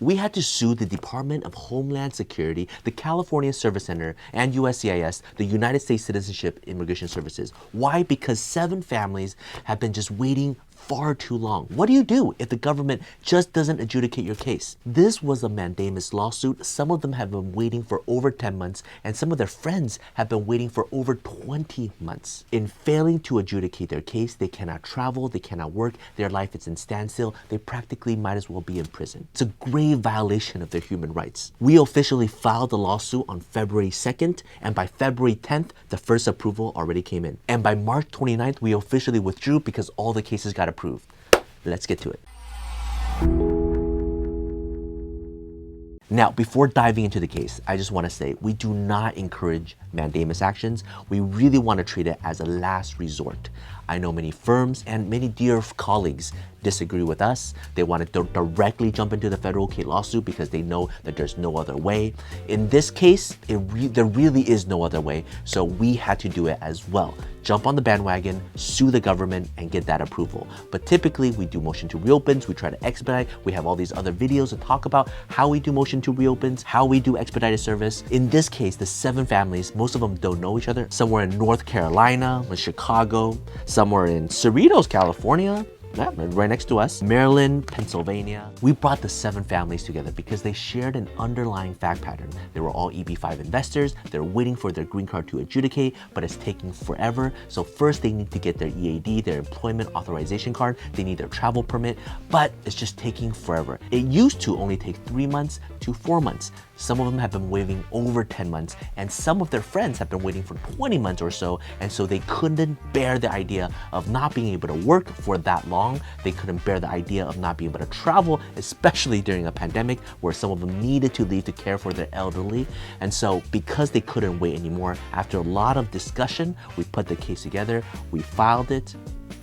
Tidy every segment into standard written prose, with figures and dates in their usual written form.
We had to sue the Department of Homeland Security, the California Service Center, and USCIS, the United States Citizenship Immigration Services. Why? Because 7 families have been just waiting far too long. What do you do if the government just doesn't adjudicate your case? This was a mandamus lawsuit. Some of them have been waiting for over 10 months, and some of their friends have been waiting for over 20 months. In failing to adjudicate their case, they cannot travel, they cannot work, their life is in standstill, they practically might as well be in prison. It's a grave violation of their human rights. We officially filed the lawsuit on February 2nd, and by February 10th, the first approval already came in. And by March 29th, we officially withdrew because all the cases got approved. Let's get to it. Now, before diving into the case, I just want to say we do not encourage mandamus actions. We really want to treat it as a last resort. I know many firms and many dear colleagues disagree with us. They want to directly jump into the federal case lawsuit because they know that there's no other way. In this case, there really is no other way, so we had to do it as well. Jump on the bandwagon, sue the government, and get that approval. But typically, we do motion to reopens, we try to expedite, we have all these other videos to talk about how we do motion to reopens, how we do expedited service. In this case, the 7 families, most of them don't know each other. Some were in North Carolina, in Chicago, some were in Cerritos, California, right next to us, Maryland, Pennsylvania. We brought the 7 families together because they shared an underlying fact pattern. They were all EB-5 investors. They're waiting for their green card to adjudicate, but it's taking forever. So first they need to get their EAD, their employment authorization card. They need their travel permit, but it's just taking forever. It used to only take 3 months to 4 months. Some of them have been waiting over 10 months, and some of their friends have been waiting for 20 months or so, and so they couldn't bear the idea of not being able to work for that long. They couldn't bear the idea of not being able to travel, especially during a pandemic where some of them needed to leave to care for their elderly. And so because they couldn't wait anymore, after a lot of discussion, we put the case together, we filed it,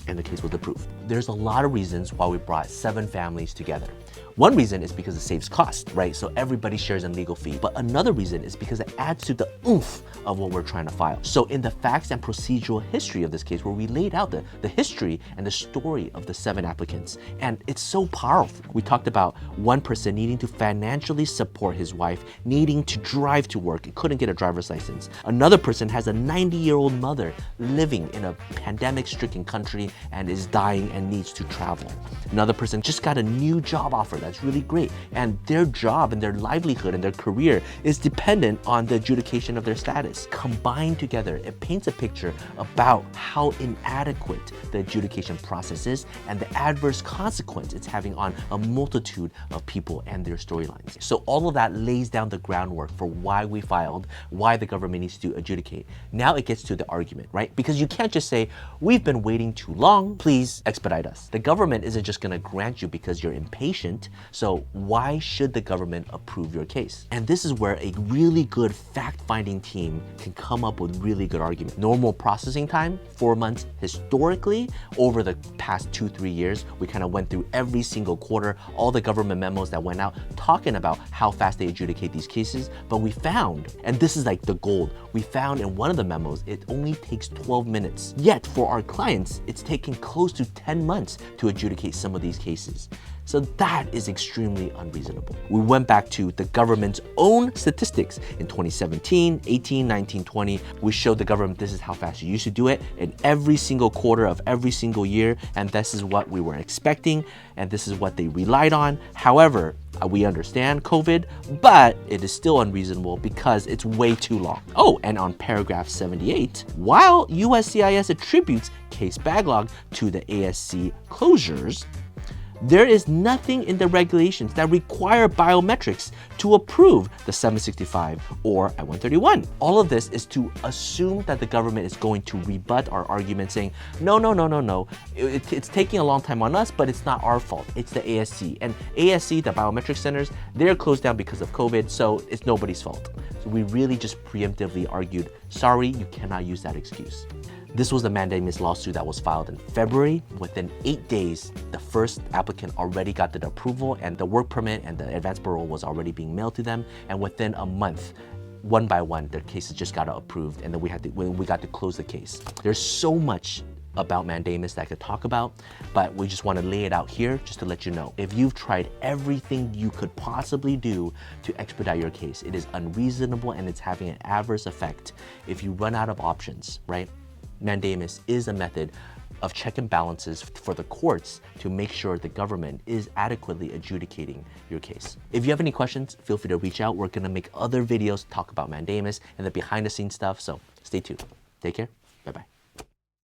and the case was approved. There's a lot of reasons why we brought 7 families together. One reason is because it saves cost, right? So everybody shares a legal fee. But another reason is because it adds to the oomph of what we're trying to file. So in the facts and procedural history of this case, where we laid out the history and the story of the 7 applicants, and it's so powerful. We talked about one person needing to financially support his wife, needing to drive to work, and couldn't get a driver's license. Another person has a 90-year-old mother living in a pandemic-stricken country and is dying and needs to travel. Another person just got a new job offer that's really great, and their job and their livelihood and their career is dependent on the adjudication of their status. Combined together, it paints a picture about how inadequate the adjudication process is and the adverse consequence it's having on a multitude of people and their storylines. So all of that lays down the groundwork for why we filed, why the government needs to adjudicate. Now it gets to the argument, right? Because you can't just say, we've been waiting too long, please expedite us. The government isn't just gonna grant you because you're impatient. So why should the government approve your case? And this is where a really good fact-finding team can come up with really good argument. Normal processing time, 4 months. Historically, over the past 2-3 years, we kind of went through every single quarter, all the government memos that went out talking about how fast they adjudicate these cases. But we found, and this is like the gold, we found in one of the memos, it only takes 12 minutes. Yet for our clients, it's taking close to 10 months to adjudicate some of these cases. So that is extremely unreasonable. We went back to the government's own statistics in 2017, 18, 19, 20. We showed the government this is how fast you used to do it in every single quarter of every single year, and this is what we were expecting, and this is what they relied on. However, we understand COVID, but it is still unreasonable because it's way too long. Oh, and on paragraph 78, while USCIS attributes case backlog to the ASC closures, there is nothing in the regulations that require biometrics to approve the 765 or I-131. All of this is to assume that the government is going to rebut our argument saying, no, it's taking a long time on us, but it's not our fault. It's the ASC. And ASC, the biometric centers, they're closed down because of COVID, so it's nobody's fault. So we really just preemptively argued, sorry, you cannot use that excuse. This was the mandamus lawsuit that was filed in February. Within 8 days, the first applicant already got the approval, and the work permit and the advance parole was already being mailed to them. And within a month, one by one, their cases just got approved, and then we got to close the case. There's so much about mandamus that I could talk about, but we just want to lay it out here just to let you know. If you've tried everything you could possibly do to expedite your case, it is unreasonable and it's having an adverse effect if you run out of options, right? Mandamus is a method of check and balances for the courts to make sure the government is adequately adjudicating your case. If you have any questions, feel free to reach out. We're gonna make other videos talk about mandamus and the behind the scenes stuff, so stay tuned. Take care, bye-bye.